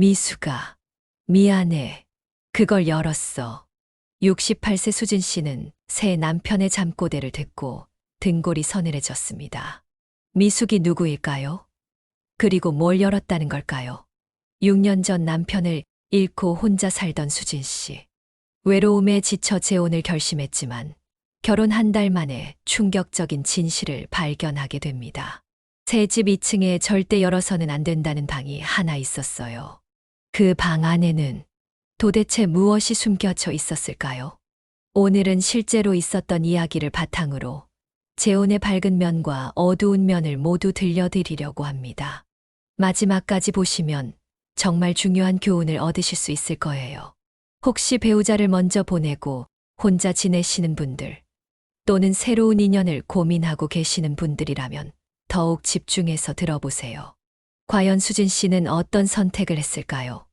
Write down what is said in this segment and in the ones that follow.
미수가, 미안해. 그걸 열었어. 68세 수진 씨는 새 남편의 잠꼬대를 듣고 등골이 서늘해졌습니다. 미숙이 누구일까요? 그리고 뭘 열었다는 걸까요? 6년 전 남편을 잃고 혼자 살던 수진 씨. 외로움에 지쳐 재혼을 결심했지만 결혼 한 달 만에 충격적인 진실을 발견하게 됩니다. 새 집 2층에 절대 열어서는 안 된다는 방이 하나 있었어요. 그 방 안에는 도대체 무엇이 숨겨져 있었을까요? 오늘은 실제로 있었던 이야기를 바탕으로 재혼의 밝은 면과 어두운 면을 모두 들려드리려고 합니다. 마지막까지 보시면 정말 중요한 교훈을 얻으실 수 있을 거예요. 혹시 배우자를 먼저 보내고 혼자 지내시는 분들, 또는 새로운 인연을 고민하고 계시는 분들이라면 더욱 집중해서 들어보세요. 과연 수진 씨는 어떤 선택을 했을까요?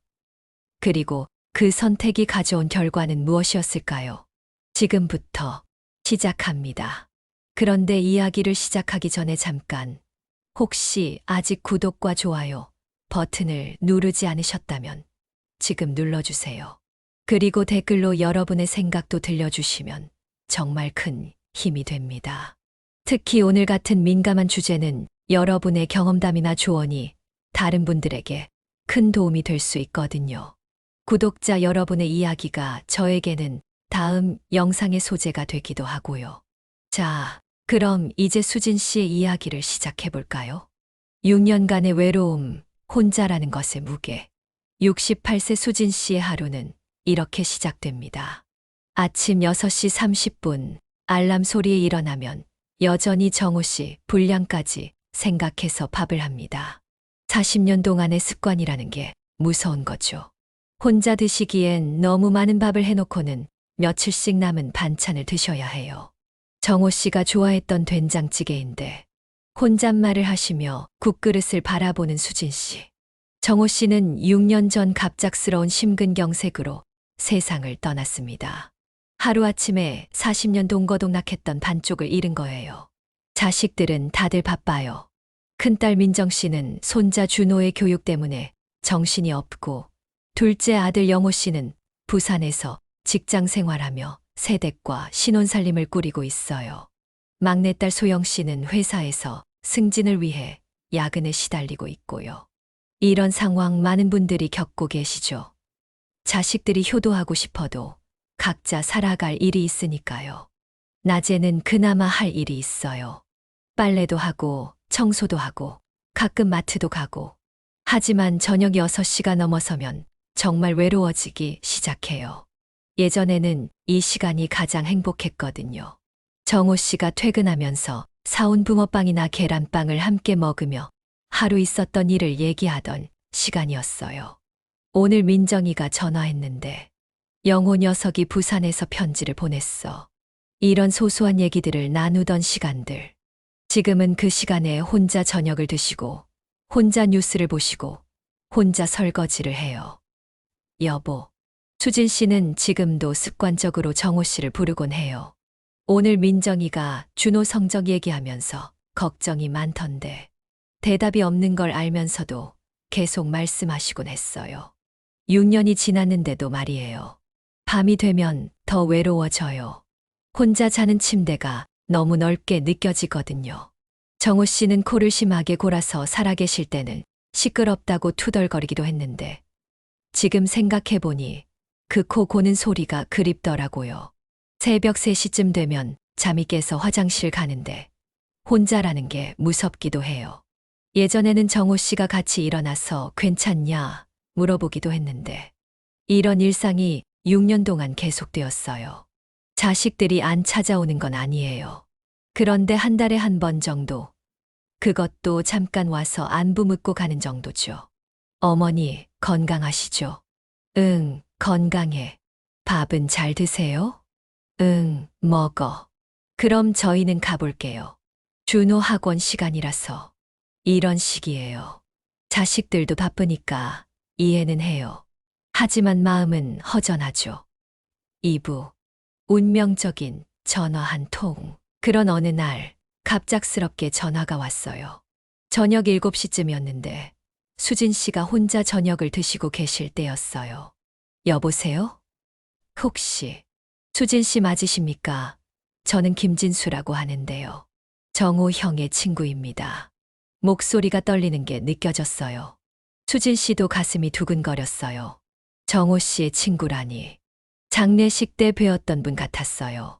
그리고 그 선택이 가져온 결과는 무엇이었을까요? 지금부터 시작합니다. 그런데 이야기를 시작하기 전에 잠깐, 혹시 아직 구독과 좋아요 버튼을 누르지 않으셨다면 지금 눌러주세요. 그리고 댓글로 여러분의 생각도 들려주시면 정말 큰 힘이 됩니다. 특히 오늘 같은 민감한 주제는 여러분의 경험담이나 조언이 다른 분들에게 큰 도움이 될 수 있거든요. 구독자 여러분의 이야기가 저에게는 다음 영상의 소재가 되기도 하고요. 자, 그럼 이제 수진 씨의 이야기를 시작해 볼까요? 6년간의 외로움, 혼자라는 것의 무게. 68세 수진 씨의 하루는 이렇게 시작됩니다. 아침 6시 30분 알람 소리에 일어나면 여전히 정호 씨 분량까지 생각해서 밥을 합니다. 40년 동안의 습관이라는 게 무서운 거죠. 혼자 드시기엔 너무 많은 밥을 해놓고는 며칠씩 남은 반찬을 드셔야 해요. 정호 씨가 좋아했던 된장찌개인데 혼잣말을 하시며 국그릇을 바라보는 수진 씨. 정호 씨는 6년 전 갑작스러운 심근경색으로 세상을 떠났습니다. 하루아침에 40년 동거동락했던 반쪽을 잃은 거예요. 자식들은 다들 바빠요. 큰딸 민정 씨는 손자 준호의 교육 때문에 정신이 없고, 둘째 아들 영호 씨는 부산에서 직장 생활하며 새댁과 신혼살림을 꾸리고 있어요. 막내딸 소영 씨는 회사에서 승진을 위해 야근에 시달리고 있고요. 이런 상황 많은 분들이 겪고 계시죠. 자식들이 효도하고 싶어도 각자 살아갈 일이 있으니까요. 낮에는 그나마 할 일이 있어요. 빨래도 하고 청소도 하고 가끔 마트도 가고. 하지만 저녁 6시가 넘어서면 정말 외로워지기 시작해요. 예전에는 이 시간이 가장 행복했거든요. 정호 씨가 퇴근하면서 사온 붕어빵이나 계란빵을 함께 먹으며 하루 있었던 일을 얘기하던 시간이었어요. 오늘 민정이가 전화했는데 영호 녀석이 부산에서 편지를 보냈어. 이런 소소한 얘기들을 나누던 시간들. 지금은 그 시간에 혼자 저녁을 드시고 혼자 뉴스를 보시고 혼자 설거지를 해요. 여보, 수진 씨는 지금도 습관적으로 정호 씨를 부르곤 해요. 오늘 민정이가 준호 성적 얘기하면서 걱정이 많던데 대답이 없는 걸 알면서도 계속 말씀하시곤 했어요. 6년이 지났는데도 말이에요. 밤이 되면 더 외로워져요. 혼자 자는 침대가 너무 넓게 느껴지거든요. 정호 씨는 코를 심하게 골아서 살아계실 때는 시끄럽다고 투덜거리기도 했는데 지금 생각해보니 그 코 고는 소리가 그립더라고요. 새벽 3시쯤 되면 잠이 깨서 화장실 가는데 혼자라는 게 무섭기도 해요. 예전에는 정호 씨가 같이 일어나서 괜찮냐 물어보기도 했는데 이런 일상이 6년 동안 계속되었어요. 자식들이 안 찾아오는 건 아니에요. 그런데 한 달에 한 번 정도, 그것도 잠깐 와서 안부 묻고 가는 정도죠. 어머니, 건강하시죠? 응, 건강해. 밥은 잘 드세요? 응, 먹어. 그럼 저희는 가볼게요. 준호 학원 시간이라서. 이런 식이에요. 자식들도 바쁘니까 이해는 해요. 하지만 마음은 허전하죠. 2부. 운명적인 전화 한 통. 그런 어느 날 갑작스럽게 전화가 왔어요. 저녁 7시쯤이었는데 수진 씨가 혼자 저녁을 드시고 계실 때였어요. 여보세요? 혹시 수진 씨 맞으십니까? 저는 김진수라고 하는데요. 정호 형의 친구입니다. 목소리가 떨리는 게 느껴졌어요. 수진 씨도 가슴이 두근거렸어요. 정호 씨의 친구라니. 장례식 때 뵈었던 분 같았어요.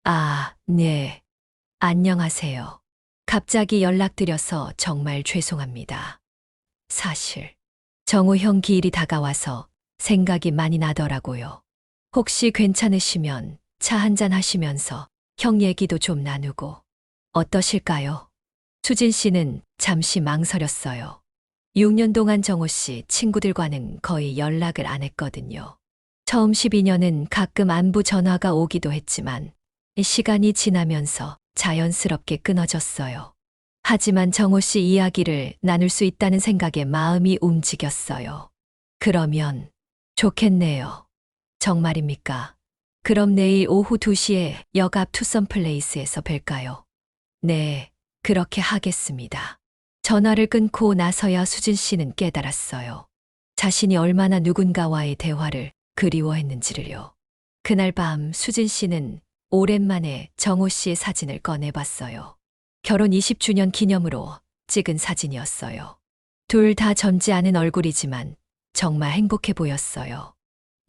아, 네. 안녕하세요. 갑자기 연락드려서 정말 죄송합니다. 사실 정호 형 기일이 다가와서 생각이 많이 나더라고요. 혹시 괜찮으시면 차 한잔 하시면서 형 얘기도 좀 나누고 어떠실까요? 수진 씨는 잠시 망설였어요. 6년 동안 정호 씨 친구들과는 거의 연락을 안 했거든요. 처음 12년은 가끔 안부 전화가 오기도 했지만 시간이 지나면서 자연스럽게 끊어졌어요. 하지만 정호 씨 이야기를 나눌 수 있다는 생각에 마음이 움직였어요. 그러면 좋겠네요. 정말입니까? 그럼 내일 오후 2시에 역 앞 투썸 플레이스에서 뵐까요? 네, 그렇게 하겠습니다. 전화를 끊고 나서야 수진 씨는 깨달았어요. 자신이 얼마나 누군가와의 대화를 그리워했는지를요. 그날 밤 수진 씨는 오랜만에 정호 씨의 사진을 꺼내봤어요. 결혼 20주년 기념으로 찍은 사진이었어요. 둘 다 젊지 않은 얼굴이지만 정말 행복해 보였어요.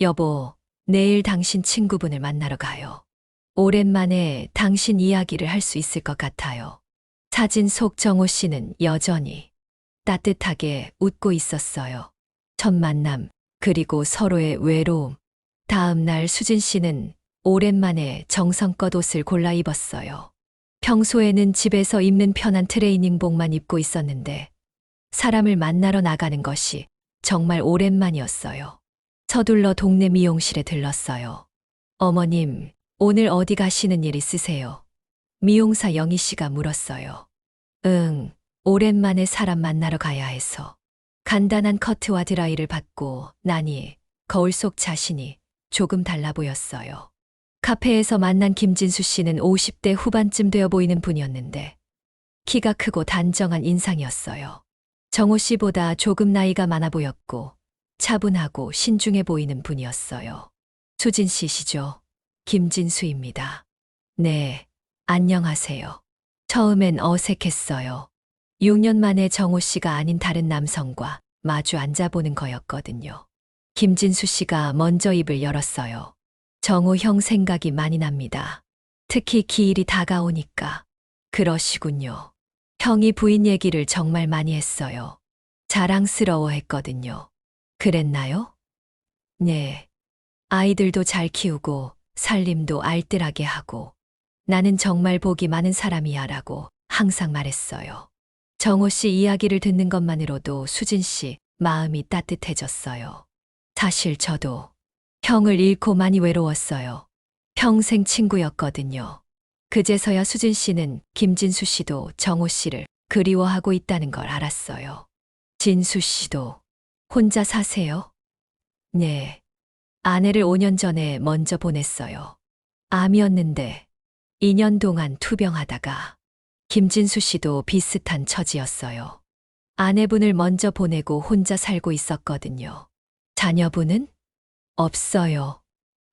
여보, 내일 당신 친구분을 만나러 가요. 오랜만에 당신 이야기를 할 수 있을 것 같아요. 사진 속 정호 씨는 여전히 따뜻하게 웃고 있었어요. 첫 만남, 그리고 서로의 외로움. 다음 날 수진 씨는 오랜만에 정성껏 옷을 골라 입었어요. 평소에는 집에서 입는 편한 트레이닝복만 입고 있었는데 사람을 만나러 나가는 것이 정말 오랜만이었어요. 서둘러 동네 미용실에 들렀어요. 어머님, 오늘 어디 가시는 일 있으세요? 미용사 영희 씨가 물었어요. 응, 오랜만에 사람 만나러 가야 해서. 간단한 커트와 드라이를 받고 나니 거울 속 자신이 조금 달라 보였어요. 카페에서 만난 김진수 씨는 50대 후반쯤 되어 보이는 분이었는데 키가 크고 단정한 인상이었어요. 정호 씨보다 조금 나이가 많아 보였고 차분하고 신중해 보이는 분이었어요. 수진 씨시죠? 김진수입니다. 네, 안녕하세요. 처음엔 어색했어요. 6년 만에 정호 씨가 아닌 다른 남성과 마주 앉아보는 거였거든요. 김진수 씨가 먼저 입을 열었어요. 정호 형 생각이 많이 납니다. 특히 기일이 다가오니까. 그러시군요. 형이 부인 얘기를 정말 많이 했어요. 자랑스러워 했거든요. 그랬나요? 네. 아이들도 잘 키우고 살림도 알뜰하게 하고 나는 정말 복이 많은 사람이야 라고 항상 말했어요. 정호 씨 이야기를 듣는 것만으로도 수진 씨 마음이 따뜻해졌어요. 사실 저도 형을 잃고 많이 외로웠어요. 평생 친구였거든요. 그제서야 수진 씨는 김진수 씨도 정호 씨를 그리워하고 있다는 걸 알았어요. 진수 씨도 혼자 사세요? 네. 아내를 5년 전에 먼저 보냈어요. 암이었는데 2년 동안 투병하다가 김진수 씨도 비슷한 처지였어요. 아내분을 먼저 보내고 혼자 살고 있었거든요. 자녀분은? 없어요.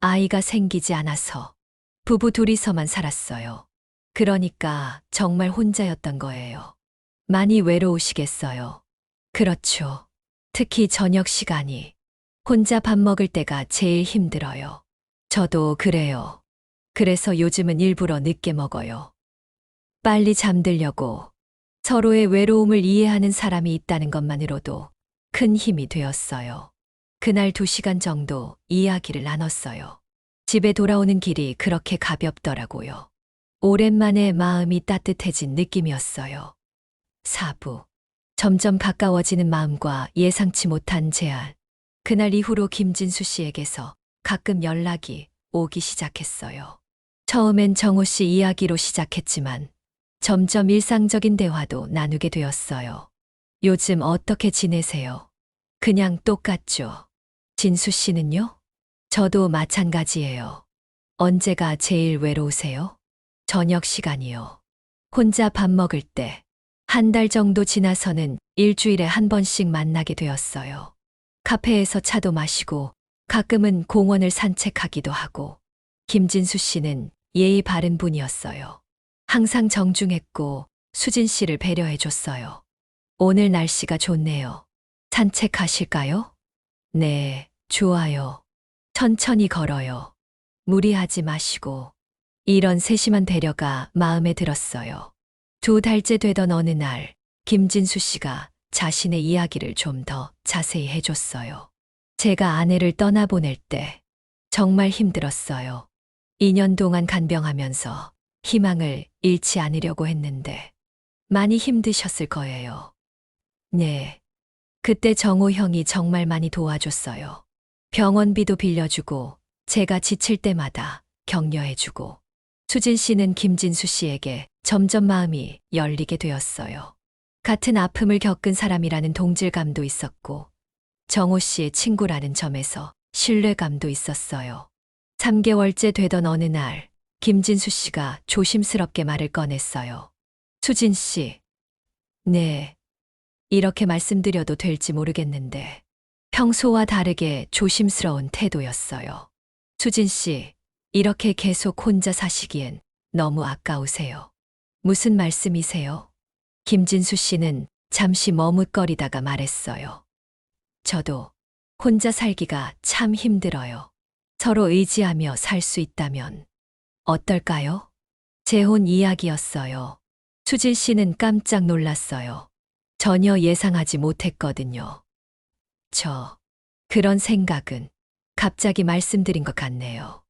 아이가 생기지 않아서 부부 둘이서만 살았어요. 그러니까 정말 혼자였던 거예요. 많이 외로우시겠어요. 그렇죠. 특히 저녁 시간이 혼자 밥 먹을 때가 제일 힘들어요. 저도 그래요. 그래서 요즘은 일부러 늦게 먹어요. 빨리 잠들려고. 서로의 외로움을 이해하는 사람이 있다는 것만으로도 큰 힘이 되었어요. 그날 2시간 정도 이야기를 나눴어요. 집에 돌아오는 길이 그렇게 가볍더라고요. 오랜만에 마음이 따뜻해진 느낌이었어요. 4부. 점점 가까워지는 마음과 예상치 못한 제안. 그날 이후로 김진수 씨에게서 가끔 연락이 오기 시작했어요. 처음엔 정호 씨 이야기로 시작했지만 점점 일상적인 대화도 나누게 되었어요. 요즘 어떻게 지내세요? 그냥 똑같죠. 진수 씨는요? 저도 마찬가지예요. 언제가 제일 외로우세요? 저녁 시간이요. 혼자 밥 먹을 때. 한 달 정도 지나서는 일주일에 한 번씩 만나게 되었어요. 카페에서 차도 마시고 가끔은 공원을 산책하기도 하고. 김진수 씨는 예의 바른 분이었어요. 항상 정중했고 수진 씨를 배려해 줬어요. 오늘 날씨가 좋네요. 산책하실까요? 네, 좋아요. 천천히 걸어요. 무리하지 마시고. 이런 세심한 배려가 마음에 들었어요. 2달째 되던 어느 날, 김진수 씨가 자신의 이야기를 좀 더 자세히 해줬어요. 제가 아내를 떠나보낼 때 정말 힘들었어요. 2년 동안 간병하면서 희망을 잃지 않으려고 했는데 많이 힘드셨을 거예요. 네. 그때 정호 형이 정말 많이 도와줬어요. 병원비도 빌려주고 제가 지칠 때마다 격려해주고. 수진 씨는 김진수 씨에게 점점 마음이 열리게 되었어요. 같은 아픔을 겪은 사람이라는 동질감도 있었고 정호 씨의 친구라는 점에서 신뢰감도 있었어요. 3개월째 되던 어느 날 김진수 씨가 조심스럽게 말을 꺼냈어요. 수진 씨. 네. 이렇게 말씀드려도 될지 모르겠는데 평소와 다르게 조심스러운 태도였어요. 수진 씨, 이렇게 계속 혼자 사시기엔 너무 아까우세요. 무슨 말씀이세요? 김진수 씨는 잠시 머뭇거리다가 말했어요. 저도 혼자 살기가 참 힘들어요. 서로 의지하며 살 수 있다면 어떨까요? 재혼 이야기였어요. 수진 씨는 깜짝 놀랐어요. 전혀 예상하지 못했거든요. 그런 생각은 갑자기 말씀드린 것 같네요.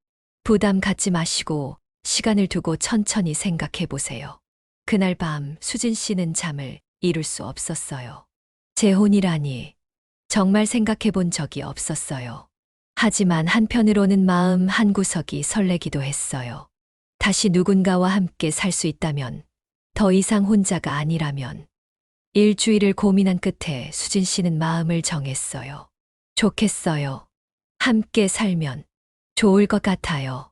부담 갖지 마시고 시간을 두고 천천히 생각해 보세요. 그날 밤 수진 씨는 잠을 이룰 수 없었어요. 재혼이라니 정말 생각해 본 적이 없었어요. 하지만 한편으로는 마음 한구석이 설레기도 했어요. 다시 누군가와 함께 살 수 있다면, 더 이상 혼자가 아니라면. 일주일을 고민한 끝에 수진 씨는 마음을 정했어요. 좋겠어요. 함께 살면 좋을 것 같아요.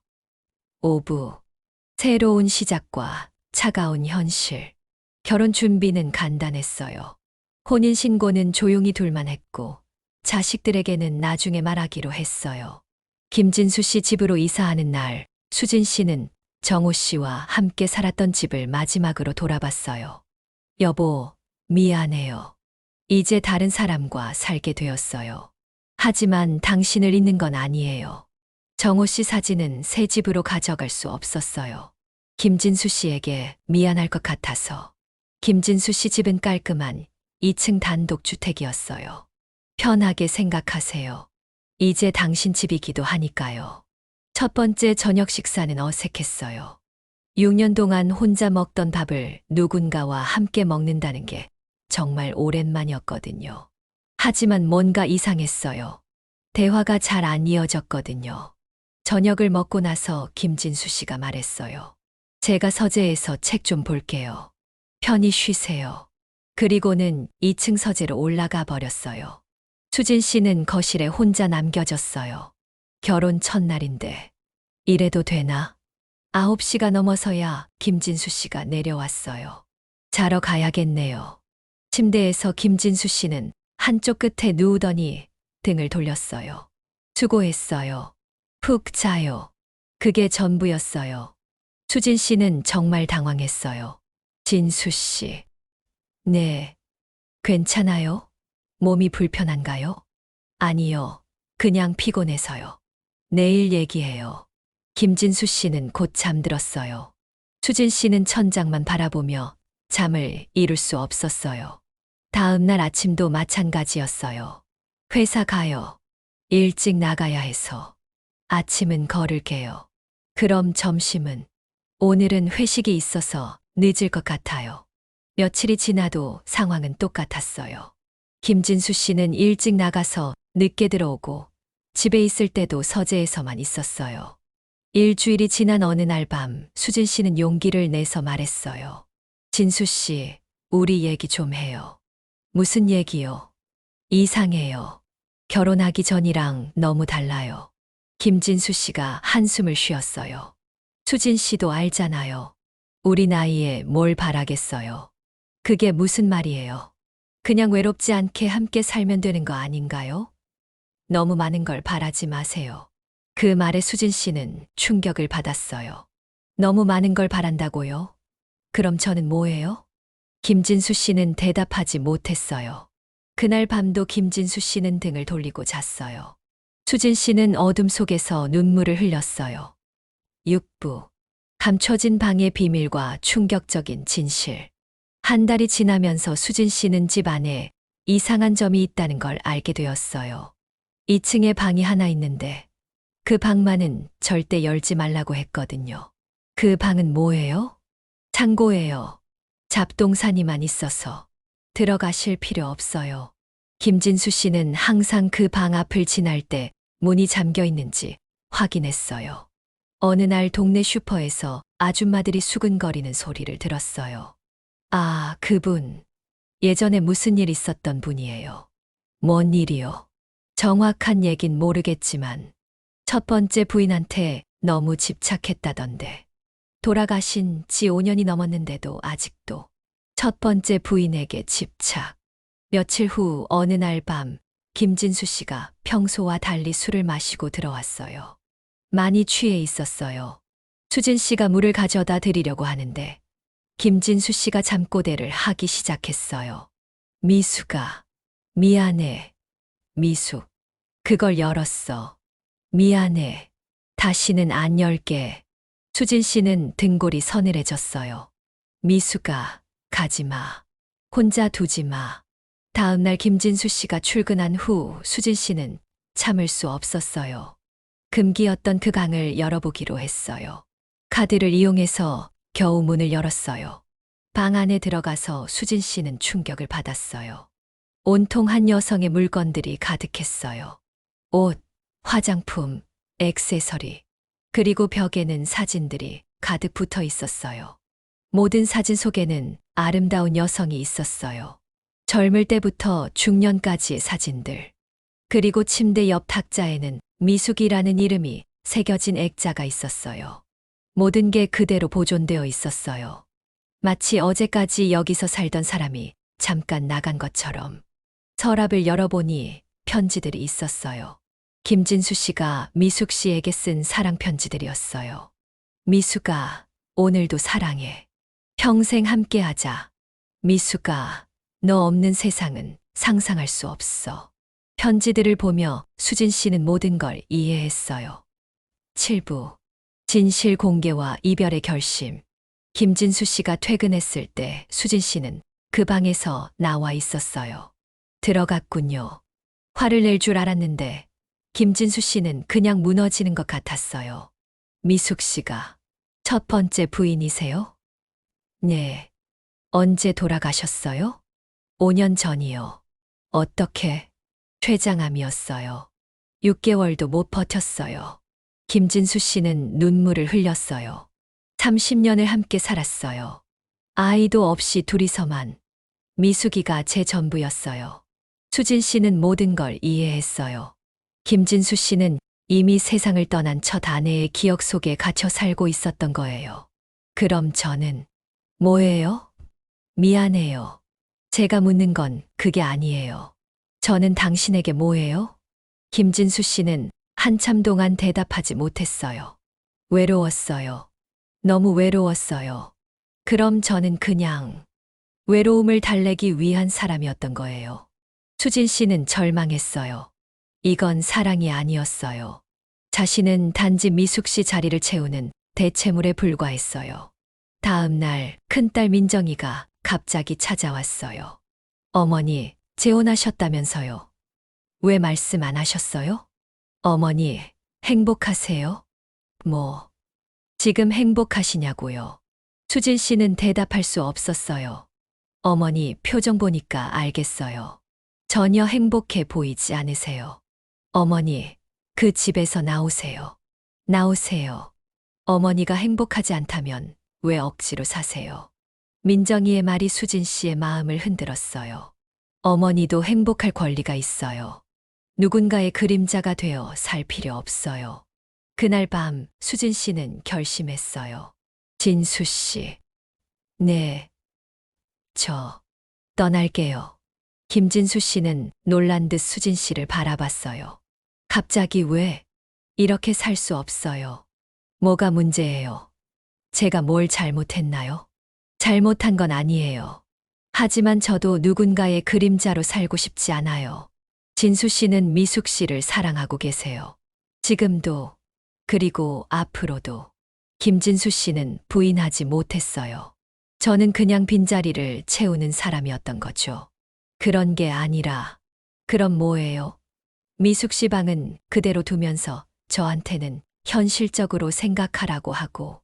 오부. 새로운 시작과 차가운 현실. 결혼 준비는 간단했어요. 혼인신고는 조용히 둘만 했고, 자식들에게는 나중에 말하기로 했어요. 김진수 씨 집으로 이사하는 날, 수진 씨는 정호 씨와 함께 살았던 집을 마지막으로 돌아봤어요. 여보, 미안해요. 이제 다른 사람과 살게 되었어요. 하지만 당신을 잊는 건 아니에요. 정호 씨 사진은 새 집으로 가져갈 수 없었어요. 김진수 씨에게 미안할 것 같아서. 김진수 씨 집은 깔끔한 2층 단독 주택이었어요. 편하게 생각하세요. 이제 당신 집이기도 하니까요. 첫 번째 저녁 식사는 어색했어요. 6년 동안 혼자 먹던 밥을 누군가와 함께 먹는다는 게 정말 오랜만이었거든요. 하지만 뭔가 이상했어요. 대화가 잘 안 이어졌거든요. 저녁을 먹고 나서 김진수 씨가 말했어요. 제가 서재에서 책 좀 볼게요. 편히 쉬세요. 그리고는 2층 서재로 올라가 버렸어요. 수진 씨는 거실에 혼자 남겨졌어요. 결혼 첫날인데 이래도 되나? 9시가 넘어서야 김진수 씨가 내려왔어요. 자러 가야겠네요. 침대에서 김진수 씨는 한쪽 끝에 누우더니 등을 돌렸어요. 수고했어요. 푹 자요. 그게 전부였어요. 수진 씨는 정말 당황했어요. 진수 씨. 네. 괜찮아요? 몸이 불편한가요? 아니요. 그냥 피곤해서요. 내일 얘기해요. 김진수 씨는 곧 잠들었어요. 수진 씨는 천장만 바라보며 잠을 이룰 수 없었어요. 다음 날 아침도 마찬가지였어요. 회사 가요. 일찍 나가야 해서. 아침은 걸을게요. 그럼 점심은? 오늘은 회식이 있어서 늦을 것 같아요. 며칠이 지나도 상황은 똑같았어요. 김진수 씨는 일찍 나가서 늦게 들어오고 집에 있을 때도 서재에서만 있었어요. 일주일이 지난 어느 날 밤 수진 씨는 용기를 내서 말했어요. 진수 씨, 우리 얘기 좀 해요. 무슨 얘기요? 이상해요. 결혼하기 전이랑 너무 달라요. 김진수 씨가 한숨을 쉬었어요. 수진 씨도 알잖아요. 우리 나이에 뭘 바라겠어요. 그게 무슨 말이에요? 그냥 외롭지 않게 함께 살면 되는 거 아닌가요? 너무 많은 걸 바라지 마세요. 그 말에 수진 씨는 충격을 받았어요. 너무 많은 걸 바란다고요? 그럼 저는 뭐예요? 김진수 씨는 대답하지 못했어요. 그날 밤도 김진수 씨는 등을 돌리고 잤어요. 수진 씨는 어둠 속에서 눈물을 흘렸어요. 6부. 감춰진 방의 비밀과 충격적인 진실. 한 달이 지나면서 수진 씨는 집 안에 이상한 점이 있다는 걸 알게 되었어요. 2층에 방이 하나 있는데 그 방만은 절대 열지 말라고 했거든요. 그 방은 뭐예요? 창고예요. 잡동사니만 있어서 들어가실 필요 없어요. 김진수 씨는 항상 그 방 앞을 지날 때 문이 잠겨 있는지 확인했어요. 어느 날 동네 슈퍼에서 아줌마들이 수근거리는 소리를 들었어요. 아, 그분. 예전에 무슨 일 있었던 분이에요. 뭔 일이요? 정확한 얘긴 모르겠지만 첫 번째 부인한테 너무 집착했다던데. 돌아가신 지 5년이 넘었는데도 아직도 첫 번째 부인에게 집착. 며칠 후 어느 날 밤 김진수 씨가 평소와 달리 술을 마시고 들어왔어요. 많이 취해 있었어요. 수진 씨가 물을 가져다 드리려고 하는데 김진수 씨가 잠꼬대를 하기 시작했어요. 미수가, 미안해. 미수, 그걸 열었어. 미안해. 다시는 안 열게. 수진 씨는 등골이 서늘해졌어요. 미수가, 가지 마. 혼자 두지 마. 다음 날 김진수 씨가 출근한 후 수진 씨는 참을 수 없었어요. 금기였던 그 강을 열어보기로 했어요. 카드를 이용해서 겨우 문을 열었어요. 방 안에 들어가서 수진 씨는 충격을 받았어요. 온통 한 여성의 물건들이 가득했어요. 옷, 화장품, 액세서리, 그리고 벽에는 사진들이 가득 붙어 있었어요. 모든 사진 속에는 아름다운 여성이 있었어요. 젊을 때부터 중년까지의 사진들. 그리고 침대 옆 탁자에는 미숙이라는 이름이 새겨진 액자가 있었어요. 모든 게 그대로 보존되어 있었어요. 마치 어제까지 여기서 살던 사람이 잠깐 나간 것처럼. 서랍을 열어보니 편지들이 있었어요. 김진수 씨가 미숙 씨에게 쓴 사랑 편지들이었어요. 미숙아, 오늘도 사랑해. 평생 함께하자. 미숙아, 너 없는 세상은 상상할 수 없어. 편지들을 보며 수진 씨는 모든 걸 이해했어요. 7부. 진실 공개와 이별의 결심. 김진수 씨가 퇴근했을 때 수진 씨는 그 방에서 나와 있었어요. 들어갔군요. 화를 낼 줄 알았는데 김진수 씨는 그냥 무너지는 것 같았어요. 미숙 씨가 첫 번째 부인이세요? 네. 언제 돌아가셨어요? 5년 전이요. 어떻게? 췌장암이었어요. 6개월도 못 버텼어요. 김진수 씨는 눈물을 흘렸어요. 30년을 함께 살았어요. 아이도 없이 둘이서만. 미숙이가 제 전부였어요. 수진 씨는 모든 걸 이해했어요. 김진수 씨는 이미 세상을 떠난 첫 아내의 기억 속에 갇혀 살고 있었던 거예요. 그럼 저는 뭐예요? 미안해요. 제가 묻는 건 그게 아니에요. 저는 당신에게 뭐예요? 김진수 씨는 한참 동안 대답하지 못했어요. 외로웠어요. 너무 외로웠어요. 그럼 저는 그냥 외로움을 달래기 위한 사람이었던 거예요. 수진 씨는 절망했어요. 이건 사랑이 아니었어요. 자신은 단지 미숙 씨 자리를 채우는 대체물에 불과했어요. 다음 날 큰딸 민정이가 갑자기 찾아왔어요. 어머니, 재혼하셨다면서요. 왜 말씀 안 하셨어요? 어머니, 행복하세요? 뭐, 지금 행복하시냐고요. 수진 씨는 대답할 수 없었어요. 어머니 표정 보니까 알겠어요. 전혀 행복해 보이지 않으세요. 어머니, 그 집에서 나오세요. 나오세요. 어머니가 행복하지 않다면 왜 억지로 사세요? 민정이의 말이 수진 씨의 마음을 흔들었어요. 어머니도 행복할 권리가 있어요. 누군가의 그림자가 되어 살 필요 없어요. 그날 밤 수진 씨는 결심했어요. 진수 씨. 네. 저 떠날게요. 김진수 씨는 놀란 듯 수진 씨를 바라봤어요. 갑자기 왜 이렇게 살 수 없어요? 뭐가 문제예요? 제가 뭘 잘못했나요? 잘못한 건 아니에요. 하지만 저도 누군가의 그림자로 살고 싶지 않아요. 진수 씨는 미숙 씨를 사랑하고 계세요. 지금도, 그리고 앞으로도. 김진수 씨는 부인하지 못했어요. 저는 그냥 빈자리를 채우는 사람이었던 거죠. 그런 게 아니라, 그럼 뭐예요? 미숙 씨 방은 그대로 두면서 저한테는 현실적으로 생각하라고 하고,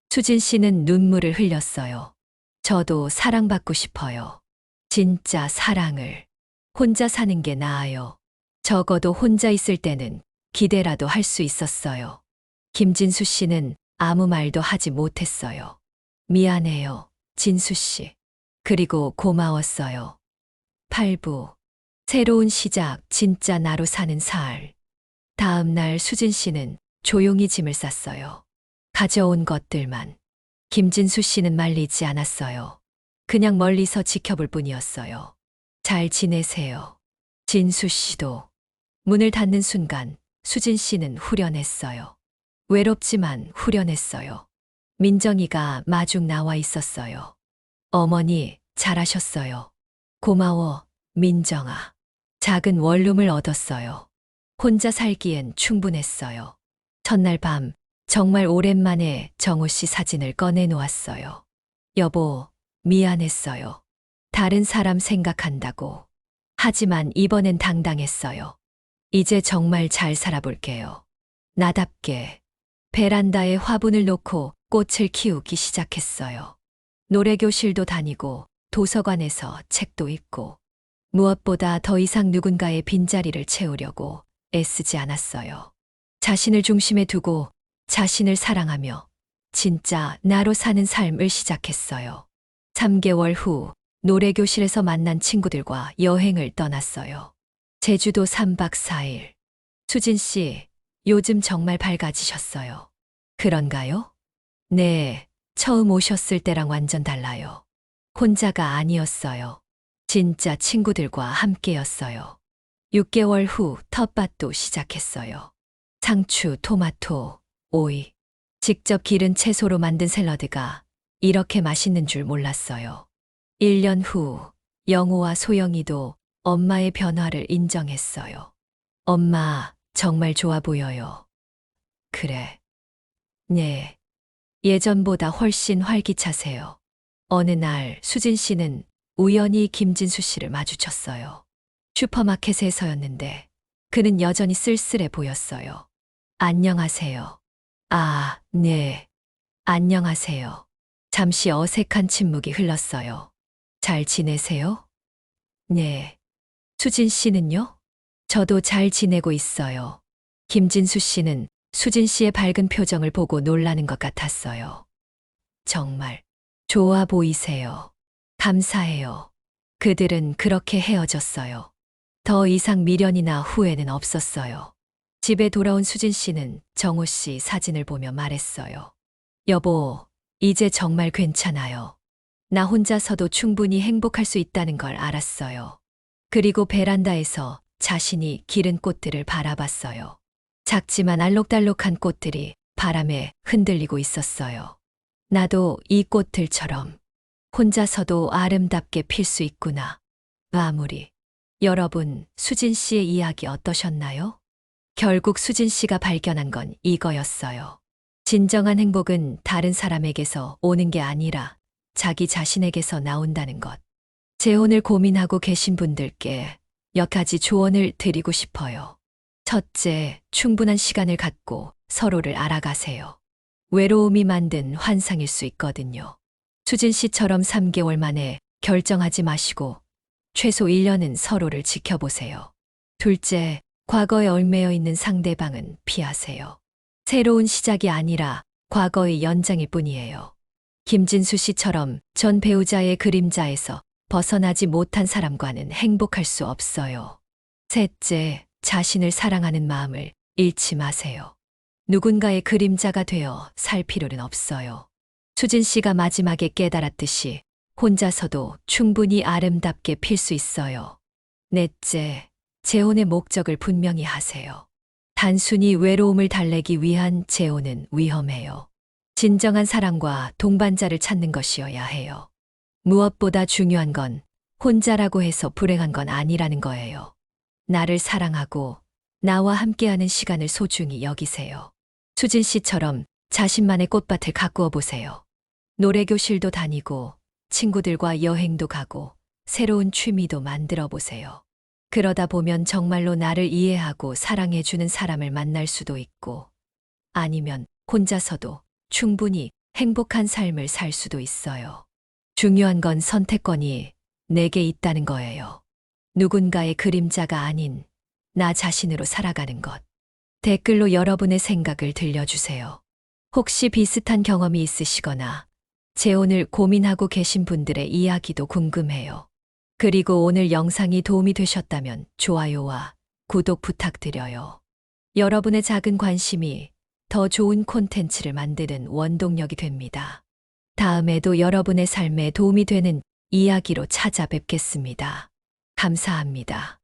수진 씨는 눈물을 흘렸어요. 저도 사랑받고 싶어요. 진짜 사랑을. 혼자 사는 게 나아요. 적어도 혼자 있을 때는 기대라도 할 수 있었어요. 김진수 씨는 아무 말도 하지 못했어요. 미안해요, 진수 씨. 그리고 고마웠어요. 8부. 새로운 시작, 진짜 나로 사는 사흘. 다음 날 수진 씨는 조용히 짐을 쌌어요. 가져온 것들만. 김진수 씨는 말리지 않았어요. 그냥 멀리서 지켜볼 뿐이었어요. 잘 지내세요. 진수 씨도. 문을 닫는 순간 수진 씨는 후련했어요. 외롭지만 후련했어요. 민정이가 마중 나와 있었어요. 어머니, 잘하셨어요. 고마워, 민정아. 작은 원룸을 얻었어요. 혼자 살기엔 충분했어요. 첫날 밤, 정말 오랜만에 정호 씨 사진을 꺼내 놓았어요. 여보, 미안했어요. 다른 사람 생각한다고. 하지만 이번엔 당당했어요. 이제 정말 잘 살아볼게요. 나답게. 베란다에 화분을 놓고 꽃을 키우기 시작했어요. 노래교실도 다니고 도서관에서 책도 읽고 무엇보다 더 이상 누군가의 빈자리를 채우려고 애쓰지 않았어요. 자신을 중심에 두고 자신을 사랑하며 진짜 나로 사는 삶을 시작했어요. 3개월 후 노래교실에서 만난 친구들과 여행을 떠났어요. 제주도 3박 4일. 수진 씨, 요즘 정말 밝아지셨어요. 그런가요? 네, 처음 오셨을 때랑 완전 달라요. 혼자가 아니었어요. 진짜 친구들과 함께였어요. 6개월 후 텃밭도 시작했어요. 상추, 토마토, 오이. 직접 기른 채소로 만든 샐러드가 이렇게 맛있는 줄 몰랐어요. 1년 후 영호와 소영이도 엄마의 변화를 인정했어요. 엄마, 정말 좋아 보여요. 그래. 네. 예전보다 훨씬 활기차세요. 어느 날 수진 씨는 우연히 김진수 씨를 마주쳤어요. 슈퍼마켓에서였는데 그는 여전히 쓸쓸해 보였어요. 안녕하세요. 아, 네. 안녕하세요. 잠시 어색한 침묵이 흘렀어요. 잘 지내세요? 네. 수진 씨는요? 저도 잘 지내고 있어요. 김진수 씨는 수진 씨의 밝은 표정을 보고 놀라는 것 같았어요. 정말 좋아 보이세요. 감사해요. 그들은 그렇게 헤어졌어요. 더 이상 미련이나 후회는 없었어요. 집에 돌아온 수진 씨는 정호 씨 사진을 보며 말했어요. 여보, 이제 정말 괜찮아요. 나 혼자서도 충분히 행복할 수 있다는 걸 알았어요. 그리고 베란다에서 자신이 기른 꽃들을 바라봤어요. 작지만 알록달록한 꽃들이 바람에 흔들리고 있었어요. 나도 이 꽃들처럼 혼자서도 아름답게 필 수 있구나. 마무리. 여러분, 수진 씨의 이야기 어떠셨나요? 결국 수진 씨가 발견한 건 이거였어요. 진정한 행복은 다른 사람에게서 오는 게 아니라 자기 자신에게서 나온다는 것. 재혼을 고민하고 계신 분들께 몇 가지 조언을 드리고 싶어요. 첫째, 충분한 시간을 갖고 서로를 알아가세요. 외로움이 만든 환상일 수 있거든요. 수진 씨처럼 3개월 만에 결정하지 마시고 최소 1년은 서로를 지켜보세요. 둘째, 과거에 얽매여 있는 상대방은 피하세요. 새로운 시작이 아니라 과거의 연장일 뿐이에요. 김진수 씨처럼 전 배우자의 그림자에서 벗어나지 못한 사람과는 행복할 수 없어요. 셋째, 자신을 사랑하는 마음을 잃지 마세요. 누군가의 그림자가 되어 살 필요는 없어요. 수진 씨가 마지막에 깨달았듯이 혼자서도 충분히 아름답게 필 수 있어요. 넷째, 재혼의 목적을 분명히 하세요. 단순히 외로움을 달래기 위한 재혼은 위험해요. 진정한 사랑과 동반자를 찾는 것이어야 해요. 무엇보다 중요한 건 혼자라고 해서 불행한 건 아니라는 거예요. 나를 사랑하고 나와 함께하는 시간을 소중히 여기세요. 수진 씨처럼 자신만의 꽃밭을 가꾸어 보세요. 노래교실도 다니고 친구들과 여행도 가고 새로운 취미도 만들어 보세요. 그러다 보면 정말로 나를 이해하고 사랑해주는 사람을 만날 수도 있고 아니면 혼자서도 충분히 행복한 삶을 살 수도 있어요. 중요한 건 선택권이 내게 있다는 거예요. 누군가의 그림자가 아닌 나 자신으로 살아가는 것. 댓글로 여러분의 생각을 들려주세요. 혹시 비슷한 경험이 있으시거나 재혼을 고민하고 계신 분들의 이야기도 궁금해요. 그리고 오늘 영상이 도움이 되셨다면 좋아요와 구독 부탁드려요. 여러분의 작은 관심이 더 좋은 콘텐츠를 만드는 원동력이 됩니다. 다음에도 여러분의 삶에 도움이 되는 이야기로 찾아뵙겠습니다. 감사합니다.